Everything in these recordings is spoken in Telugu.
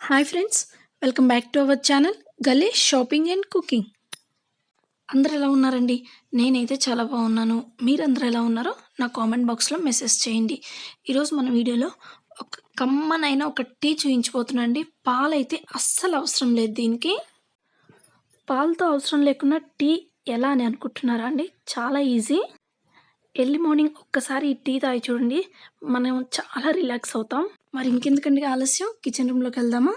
Hi friends, welcome back to our channel గలీష్ షాపింగ్ అండ్ కుకింగ్. అందరూ ఎలా ఉన్నారండి? నేనైతే చాలా బాగున్నాను. మీరందరూ ఎలా ఉన్నారో నా కామెంట్ బాక్స్లో మెసేజ్ చేయండి. ఈరోజు మన వీడియోలో ఒక కమ్మనైన ఒక టీ చూయించిపోతున్నానండి. పాలైతే అస్సలు అవసరం లేదు దీనికి. పాలతో అవసరం లేకుండా టీ ఎలా అని అనుకుంటున్నారా అండి? చాలా ఈజీ. ఎర్లీ మార్నింగ్ ఒక్కసారి ఈ టీ తాగి చూడండి, మనం చాలా రిలాక్స్ అవుతాం. మరి ఇంకెందుకండి ఆలస్యం, కిచెన్ రూమ్లోకి వెళ్దామా?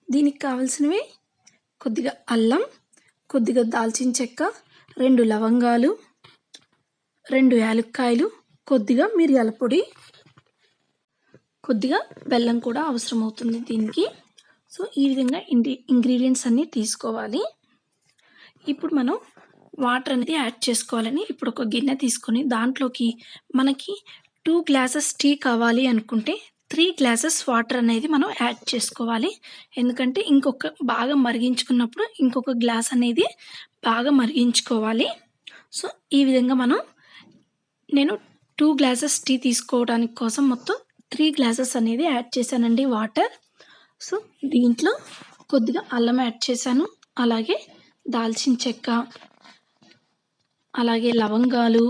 దీనికి కావాల్సినవి కొద్దిగా అల్లం, కొద్దిగా దాల్చిన చెక్క, 2 లవంగాలు, 2 యాలక్కాయలు, కొద్దిగా మిరియాల పొడి, కొద్దిగా బెల్లం కూడా అవసరమవుతుంది దీనికి. సో ఈ విధంగా ఇంగ్రీడియంట్స్ అన్నీ తీసుకోవాలి. ఇప్పుడు మనం వాటర్ అనేది యాడ్ చేసుకోవాలని ఇప్పుడు ఒక గిన్నె తీసుకొని దాంట్లోకి మనకి 2 గ్లాసెస్ టీ కావాలి అనుకుంటే 3 గ్లాసెస్ వాటర్ అనేది మనం యాడ్ చేసుకోవాలి. ఎందుకంటే బాగా మరిగించుకున్నప్పుడు ఇంకొక గ్లాస్ అనేది బాగా మరిగించుకోవాలి. సో ఈ విధంగా నేను 2 గ్లాసెస్ టీ తీసుకోవడానికి కోసం మొత్తం 3 గ్లాసెస్ అనేది యాడ్ చేశానండి వాటర్. సో దీంట్లో కొద్దిగా అల్లం యాడ్ చేశాను, అలాగే దాల్చిన చెక్క, అలాగే లవంగాలు,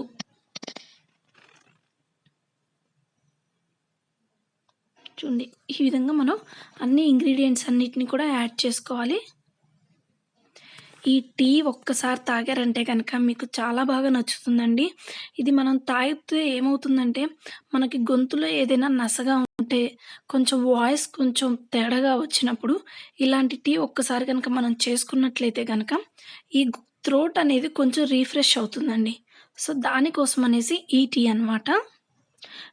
చూడండి ఈ విధంగా మనం అన్ని ఇంగ్రీడియంట్స్ అన్నిటిని కూడా యాడ్ చేసుకోవాలి. ఈ టీ ఒక్కసారి తాగారంటే కనుక మీకు చాలా బాగా నచ్చుతుందండి. ఇది మనం తాగితే ఏమవుతుందంటే మనకి గొంతులో ఏదైనా నసగా ఉంటే, కొంచెం వాయిస్ కొంచెం తేడాగా వచ్చినప్పుడు ఇలాంటి టీ ఒక్కసారి కనుక మనం చేసుకున్నట్లయితే కనుక ఈ థ్రోట్ అనేది కొంచెం రీఫ్రెష్ అవుతుందండి. సో దానికోసం అనేసి ఈ టీ అనమాట.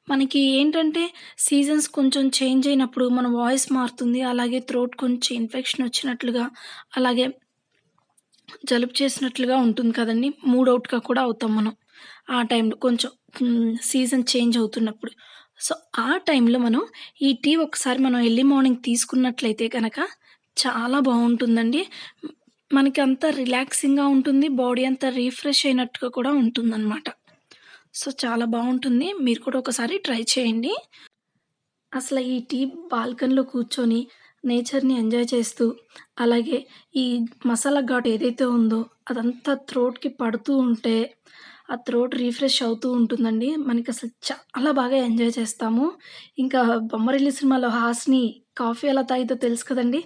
మనకి ఏంటంటే సీజన్స్ కొంచెం చేంజ్ అయినప్పుడు మన వాయిస్ మారుతుంది. అలాగే థ్రోట్ కొంచెం ఇన్ఫెక్షన్ వచ్చినట్లుగా, అలాగే జలుబు చేసినట్లుగా ఉంటుంది కదండీ! మూడ్ అవుట్‌గా కూడా అవుతాం మనం. ఆ టైంలో కొంచెం సీజన్ చేంజ్ అవుతున్నప్పుడు. సో ఆ టైంలో మనం ఈ టీ ఒకసారి మనం ఎర్లీ మార్నింగ్ తీసుకున్నట్లయితే గనక చాలా బావుంటుందండి. మనకి అంతా రిలాక్సింగ్‌గా ఉంటుంది. బాడీ అంతా రిఫ్రెష్ అయినట్టుగా కూడా ఉంటుందనమాట. సో చాలా బావుంటుంది. మీరు కూడా ఒకసారి ట్రై చేయండి. అసలు ఈ టీ బాల్కనీలో కూర్చొని నేచర్‌ని ఎంజాయ్ చేస్తూ, అలాగే ఈ మసాలా ఘాటు ఏదైతే ఉందో అదంతా థ్రోట్‌కి పడుతూ ఉంటే, ఆ థ్రోట్ రిఫ్రెష్ అవుతూ ఉంటుందండి. మనకసలు చాలా బాగా ఎంజాయ్ చేస్తాము. ఇంకా 'బొమ్మరిల్లు' సినిమాలో హాసిని కాఫీ ఎలా తాగిద్దో తెలుసు కదండీ!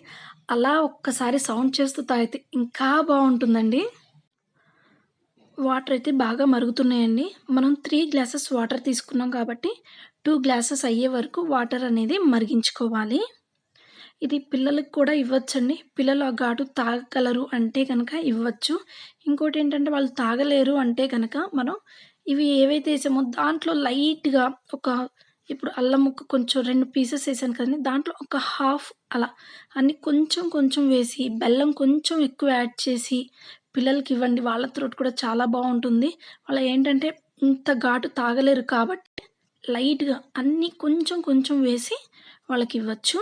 అలా ఒక్కసారి సౌండ్ చేస్తూ తాగితే ఇంకా బావుంటుందండి. వాటర్ అయితే బాగా మరుగుతున్నాయండి. మనం 3 గ్లాసెస్ వాటర్ తీసుకున్నాం కాబట్టి 2 గ్లాసెస్ అయ్యే వరకు వాటర్ అనేది మరిగించుకోవాలి. ఇది పిల్లలకి కూడా ఇవ్వచ్చండి. పిల్లలు ఆ ఘాటు తాగగలరు అంటే గనక ఇవ్వచ్చు. ఇంకోటేంటంటే వాళ్ళు తాగలేరు అంటే గనక మనం ఇవి ఏవైతే ఏసామో దాంట్లో లైట్‌గా ఒక ఇప్పుడు అల్లం ముక్క కొంచెం 2 పీసెస్ ఏసాను కదండీ! దాంట్లో ఒక హాఫ్ అలా అన్ని కొంచెం కొంచెం వేసి, బెల్లం కొంచెం ఎక్కువ యాడ్ చేసి పిల్లలకివ్వండి. వాళ్ళ త్రోట్ కూడా చాలా బావుంటుంది. ఏంటంటే ఇంత ఘాటు తాగలేరు కాబట్టి లైట్‌గా అన్నీ కొంచెం కొంచెం వేసి వాళ్ళకివ్వచ్చు.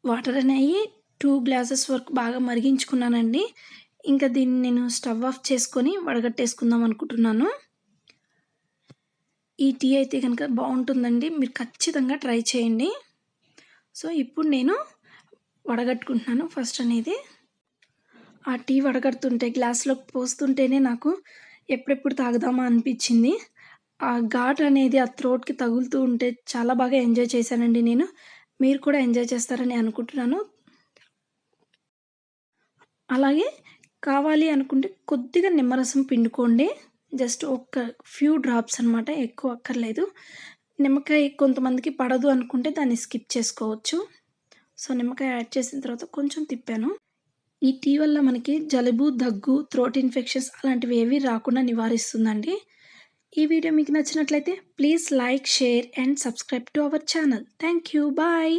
వాటర్ అనేయి 2 గ్లాసెస్ వరకు బాగా మరిగించుకున్నానండి. ఇంకా దీన్ని నేను స్టవ్ ఆఫ్ చేసుకొని వడగట్టేసుకుందాం అనుకుంటున్నాను. ఈ టీ అయితే గనక బావుంటుందండి. మీరు ఖచ్చితంగా ట్రై చేయండి. సో ఇప్పుడు నేను వడగట్టుకుంటున్నాను ఫస్ట్ అనేది. ఆ టీ వడగడుతుంటే గ్లాస్‌లోకి పోస్తుంటేనే నాకు ఎప్పుడెప్పుడు తాగుదామా అనిపిచ్చింది. ఆ ఘాటు అనేది ఆ థ్రోట్‌కి తగులుతూ ఉంటే చాలా బాగా ఎంజాయ్ చేశానండి నేను. మీరు కూడా ఎంజాయ్ చేస్తారని అనుకుంటున్నాను. అలాగే కావాలి అనుకుంటే కొద్దిగా నిమ్మరసం పిండుకోండి. జస్ట్ ఒక ఫ్యూ డ్రాప్స్ అనమాట, ఎక్కువ అక్కర్లేదు. నిమ్మకాయ కొంతమందికి పడదు అనుకుంటే దాన్ని స్కిప్ చేసుకోవచ్చు. సో నిమ్మకాయ యాడ్ చేసిన తర్వాత కొంచెం తిప్పాను. ఈ టీ వల్ల మనకి జలుబు, దగ్గు, థ్రోట్ ఇన్ఫెక్షన్స్ అలాంటివి ఏవి రాకుండా నివారిస్తుందండి. ఈ వీడియో మీకు నచ్చినట్లయితే please like, share and subscribe to our channel. Thank you. Bye.